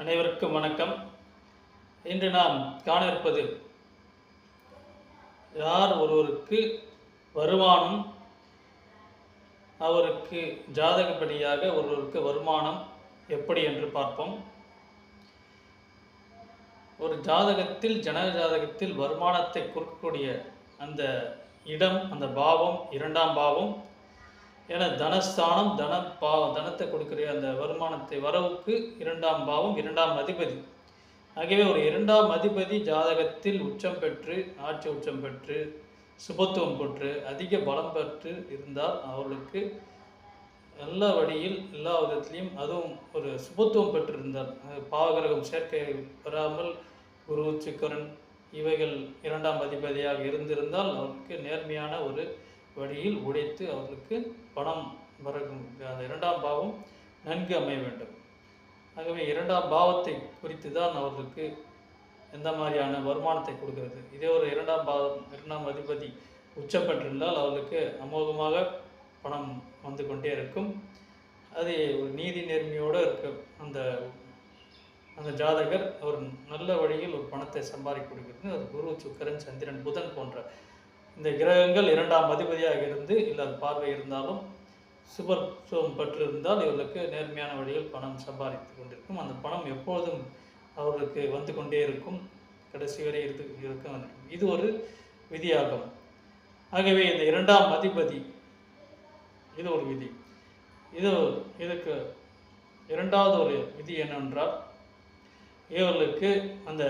அனைவருக்கும் வணக்கம். இன்று நாம் காண இருப்பது யார் ஒருவருக்கு வருமானம், அவருக்கு ஜாதகப்படியாக ஒருவருக்கு வருமானம் எப்படி என்று பார்ப்போம். ஒரு ஜாதகத்தில், ஜனக ஜாதகத்தில் வருமானத்தை கொடுக்கக்கூடிய அந்த இடம், அந்த பாவம், இரண்டாம் பாவம் என தனஸ்தானம், தனத்தை கொடுக்கிற அந்த வருமானத்தை வரவுக்கு இரண்டாம் பாவம், இரண்டாம் அதிபதி. ஆகவே ஒரு இரண்டாம் அதிபதி ஜாதகத்தில் உச்சம் பெற்று, ஆட்சி உச்சம் பெற்று, சுபத்துவம் பெற்று, அதிக பலம் பெற்று இருந்தால் அவர்களுக்கு எல்லா வழியில், எல்லா விதத்திலையும், அதுவும் ஒரு சுபத்துவம் பெற்றிருந்தால், பாவகிரகம் சேர்க்கை பெறாமல் குரு, சுக்கிரன் இவைகள் இரண்டாம் அதிபதியாக இருந்திருந்தால் அவருக்கு நேர்மையான ஒரு வழியில் உழைத்து அவர்களுக்கு பணம் வரக்கும். அந்த இரண்டாம் பாவம் நன்கு அமைய வேண்டும். ஆகவே இரண்டாம் பாவத்தை குறித்து தான் அவர்களுக்கு எந்த மாதிரியான வருமானத்தை கொடுக்கிறது. இதே ஒரு இரண்டாம் அதிபதி உச்சம் பெற்றிருந்தால் அவர்களுக்கு அமோகமாக பணம் வந்து கொண்டே இருக்கும். அது ஒரு நீதி நேர்மையோடு இருக்க அந்த ஜாதகர் ஒரு நல்ல வழியில் ஒரு பணத்தை சம்பாதிக்க கொடுக்கிறது. அது குரு, சுக்கிரன், சந்திரன், புதன் போன்ற இந்த கிரகங்கள் இரண்டாம் அதிபதியாக இருந்து இல்லாத பார்வை இருந்தாலும் சுபத்துவம் பெற்றிருந்தால் இவர்களுக்கு நேர்மையான வழியில் பணம் சம்பாதித்து கொண்டிருக்கும். அந்த பணம் எப்போதும் அவர்களுக்கு வந்து கொண்டே இருக்கும், கடைசி வரை இருக்கும். இது ஒரு விதியாகும். ஆகவே இந்த இரண்டாம் அதிபதி இது ஒரு விதி. இதுக்கு இரண்டாவது ஒரு விதி என்னவென்றால், இவர்களுக்கு அந்த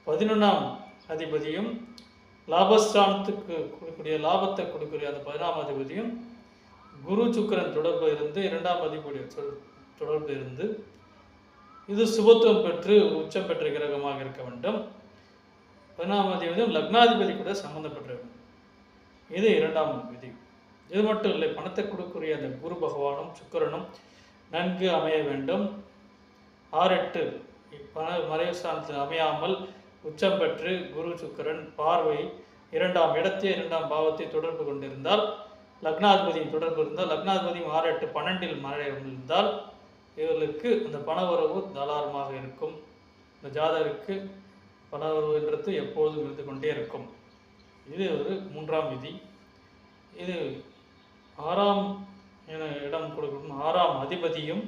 11ஆம் அதிபதியும் லாபஸ்தானத்துக்கு கொடுக்கக்கூடிய லாபத்தை கொடுக்கக்கூடிய அந்த 11ஆம் அதிபதியும் குரு, சுக்கிரன் தொடர்பு இருந்து, இரண்டாம் அதிபதியுடைய தொடர்பு இருந்து, இது சுபத்துவம் பெற்று உச்சம் பெற்ற கிரகமாக இருக்க வேண்டும். 11ஆம் அதிபதியும் லக்னாதிபதி கூட சம்பந்தப்பட்ட வேண்டும். இது இரண்டாம் விதி. இது மட்டும் இல்லை, பணத்தை கொடுக்கக்கூடிய அந்த குரு பகவானும் சுக்கிரனும் நன்கு அமைய வேண்டும். 6-8 மறைவு ஸ்தானத்தில் அமையாமல் உச்சம் பெற்று குரு, சுக்கிரன் பார்வை இரண்டாம் இடத்தை, இரண்டாம் பாவத்தை தொடர்பு கொண்டிருந்தால், லக்னாதிபதியின் தொடர்பு இருந்தால், லக்னாதிபதியும் 6-8 12 மறைவு இருந்தால் இவர்களுக்கு அந்த பணவரவு தாராளமாக இருக்கும். இந்த ஜாதகருக்கு பணவரவு என்றது எப்போதும் இருந்து கொண்டே இருக்கும். இது ஒரு 3ஆம் விதி. இது 6ஆம் இடம் கொடுக்கும் 6ஆம் அதிபதியும்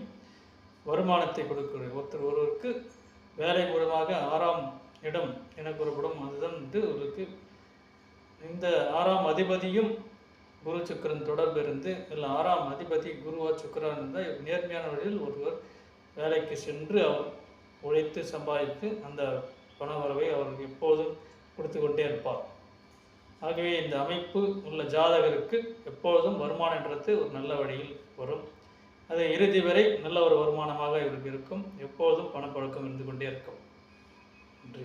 வருமானத்தை கொடுக்கிற ஒருவருக்கு வேலை மூலமாக 6ஆம் இடம் என கூறப்படும். அதுதான் இவருக்கு இந்த 6ஆம் அதிபதியும் குரு, சுக்கிரன் தொடர்பு இருந்து, இல்லை 6ஆம் அதிபதி குருவா சுக்கிரன் இருந்தால் நேர்மையான வழியில் ஒருவர் வேலைக்கு சென்று அவர் உழைத்து சம்பாதித்து அந்த பண வரவை அவருக்கு எப்போதும் கொடுத்து கொண்டே இருப்பார். ஆகவே இந்த அமைப்பு உள்ள ஜாதகருக்கு எப்பொழுதும் வருமானம் என்றது ஒரு நல்ல வழியில் வரும். அது இறுதி வரை நல்ல ஒரு வருமானமாக இவருக்கு இருக்கும். எப்போதும் பணப்பழக்கம் இருந்து கொண்டே இருக்கும். நன்றி.